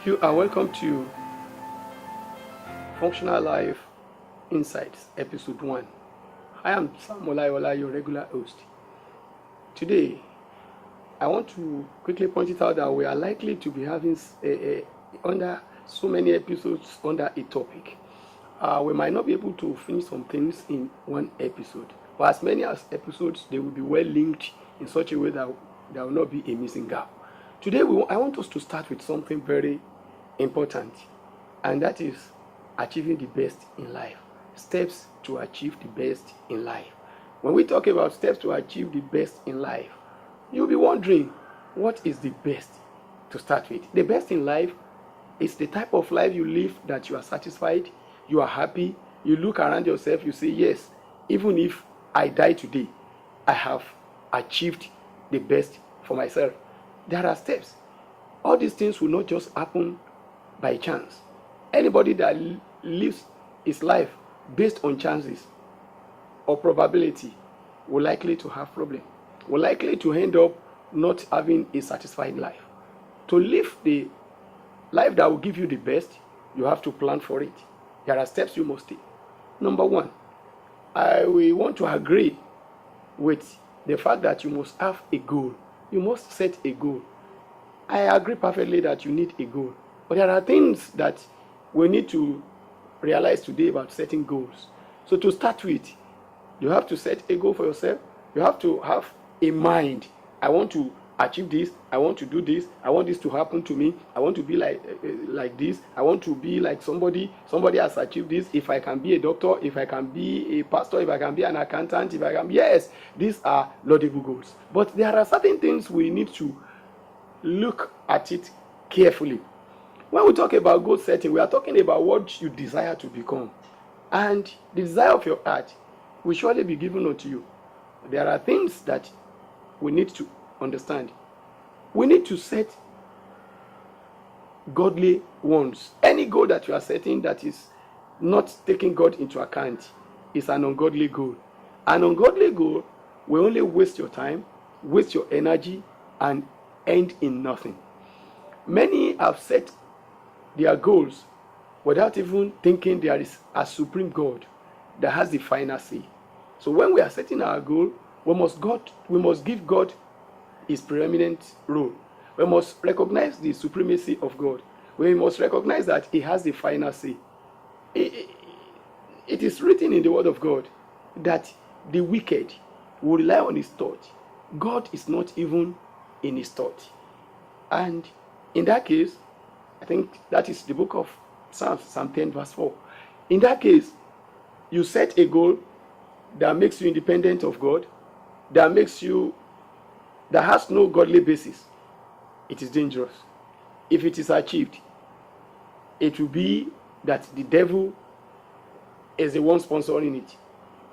You are welcome to Functional Life Insights, Episode 1. I am Sam Olayola, your regular host. Today, I want to quickly point it out that we are likely to be having under so many episodes under a topic. We might not be able to finish some things in one episode, but as many as episodes, they will be well linked in such a way that there will not be a missing gap. Today, I want us to start with something very important, and that is achieving the best in life. Steps to achieve the best in life. When we talk about steps to achieve the best in life, you'll be wondering, what is the best to start with? The best in life is the type of life you live that you are satisfied, you are happy, you look around yourself, you say, yes, even if I die today, I have achieved the best for myself. There are steps. All these things will not just happen by chance. Anybody that lives his life based on chances or probability will likely to have problem, will likely to end up not having a satisfied life. To live the life that will give you the best, you have to plan for it. There are steps you must take. Number one, we want to agree with the fact that you must have a goal. You must set a goal. I agree perfectly that you need a goal. But there are things that we need to realize today about setting goals. So to start with, you have to set a goal for yourself. You have to have a mind. I want to achieve this. I want to do this. I want this to happen to me. I want to be like this. I want to be like somebody. Somebody has achieved this. If I can be a doctor, if I can be a pastor, if I can be an accountant, if I can, yes, these are laudable goals. But there are certain things we need to look at it carefully. When we talk about goal setting, we are talking about what you desire to become. And the desire of your heart will surely be given unto you. There are things that we need to understand. We need to set godly ones. Any goal that you are setting that is not taking God into account is an ungodly goal. An ungodly goal will only waste your time, waste your energy, and end in nothing. Many have set their goals without even thinking there is a supreme God that has the final say. So when we are setting our goal, we must give God his preeminent role. We must recognize the supremacy of God. We must recognize that he has the final say. It is written in the word of God that the wicked will rely on his thought. God is not even in his thought. And in that case, I think that is the book of Psalms, Psalm 10 verse 4. In that case, you set a goal that makes you independent of God, that has no godly basis. It is dangerous. If it is achieved, it will be that the devil is the one sponsoring it.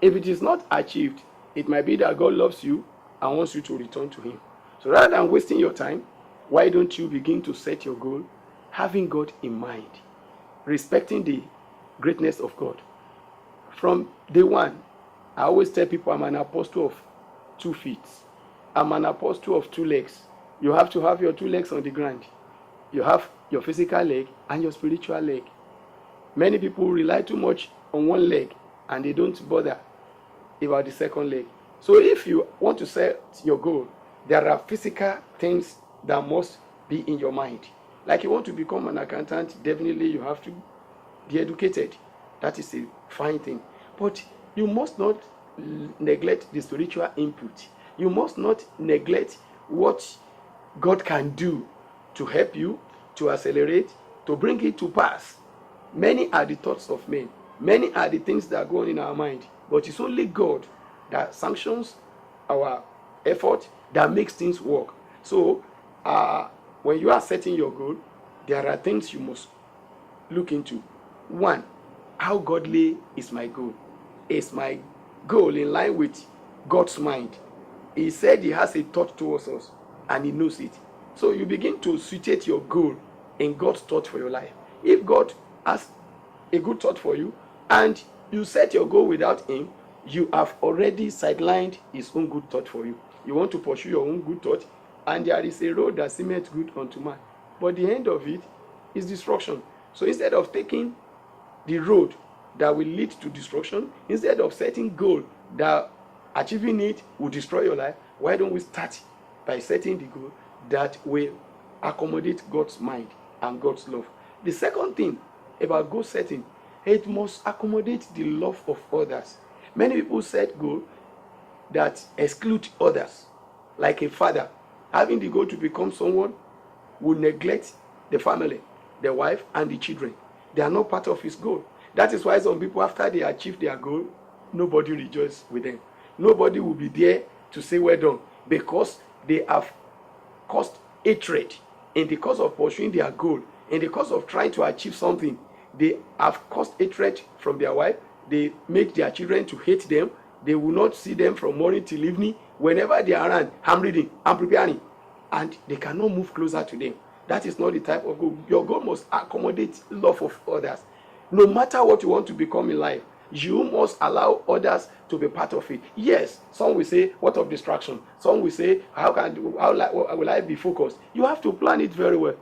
If it is not achieved, it might be that God loves you and wants you to return to him. So rather than wasting your time, why don't you begin to set your goal having God in mind, respecting the greatness of God? From day one, I always tell people I'm an apostle of 2 feet. I'm an apostle of 2 legs. You have to have your 2 legs on the ground. You have your physical leg and your spiritual leg. Many people rely too much on one leg and they don't bother about the second leg. So if you want to set your goal, there are physical things that must be in your mind. Like you want to become an accountant, definitely you have to be educated. That is a fine thing. But you must not neglect the spiritual input. You must not neglect what God can do to help you, to accelerate, to bring it to pass. Many are the thoughts of men. Many are the things that go on in our mind. But it's only God that sanctions our effort, that makes things work. So, when you are setting your goal, there are things you must look into. One, how godly is my goal? Is my goal in line with God's mind? He said he has a thought towards us and he knows it. So you begin to situate your goal in God's thought for your life. If God has a good thought for you and you set your goal without him, you have already sidelined his own good thought for you. You want to pursue your own good thought, and there is a road that seemeth good unto man, but the end of it is destruction. So instead of taking the road that will lead to destruction, instead of setting goal that achieving it will destroy your life, why don't we start by setting the goal that will accommodate God's mind and God's love? The second thing about goal setting, it must accommodate the love of others. Many people set goals that exclude others, like a father having the goal to become someone who neglect the family, the wife, and the children. They are not part of his goal. That is why some people, after they achieve their goal, nobody rejoices with them. Nobody will be there to say well done, because they have caused hatred in the course of pursuing their goal, in the course of trying to achieve something. They have caused hatred from their wife. They make their children to hate them. They will not see them from morning till evening. Whenever they are around, I'm reading, I'm preparing, and they cannot move closer to them. That is not the type of goal. Your goal must accommodate love of others. No matter what you want to become in life, you must allow others to be part of it. Yes, some will say, what of distraction? Some will say, how will I be focused? You have to plan it very well.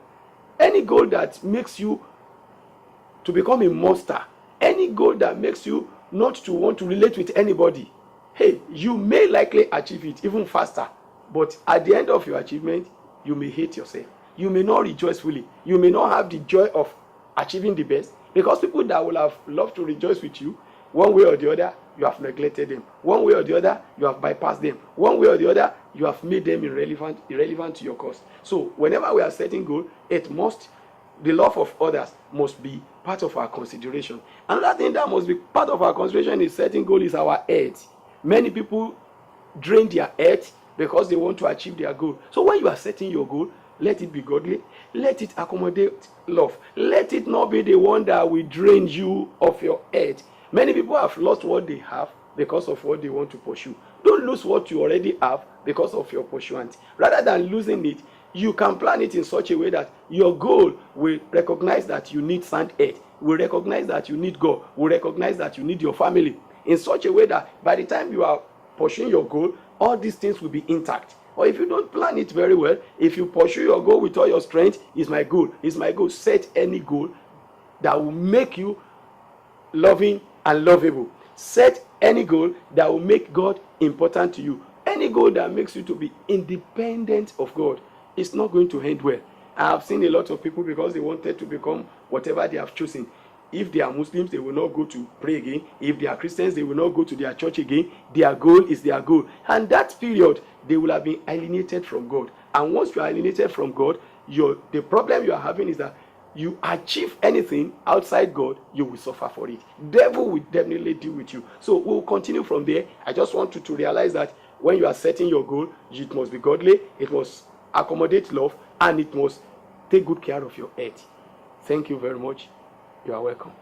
Any goal that makes you to become a monster, any goal that makes you not to want to relate with anybody, hey, you may likely achieve it even faster, but at the end of your achievement, you may hate yourself. You may not rejoice fully. You may not have the joy of achieving the best, because people that will have loved to rejoice with you, one way or the other, you have neglected them. One way or the other, you have bypassed them. One way or the other, you have made them irrelevant to your cause. So whenever we are setting goal, the love of others must be part of our consideration. Another thing that must be part of our consideration in setting goal is our health. Many people drain their health because they want to achieve their goal. So when you are setting your goal, let it be godly. Let it accommodate love. Let it not be the one that will drain you of your head. Many people have lost what they have because of what they want to pursue. Don't lose what you already have because of your pursuant. Rather than losing it, you can plan it in such a way that your goal will recognize that you need sound head, will recognize that you need God, will recognize that you need your family, in such a way that by the time you are pursuing your goal, all these things will be intact. Or if you don't plan it very well, if you pursue your goal with all your strength, is my goal, set any goal that will make you loving and lovable. Set any goal that will make God important to you. Any goal that makes you to be independent of God is not going to end well. I have seen a lot of people, because they wanted to become whatever they have chosen. If they are Muslims, they will not go to pray again. If they are Christians, they will not go to their church again. Their goal is their goal. And that period, they will have been alienated from God. And once you are alienated from God, the problem you are having is that you achieve anything outside God, you will suffer for it. Devil will definitely deal with you. So we'll continue from there. I just want you to realize that when you are setting your goal, it must be godly, it must accommodate love, and it must take good care of your head. Thank you very much. You are welcome.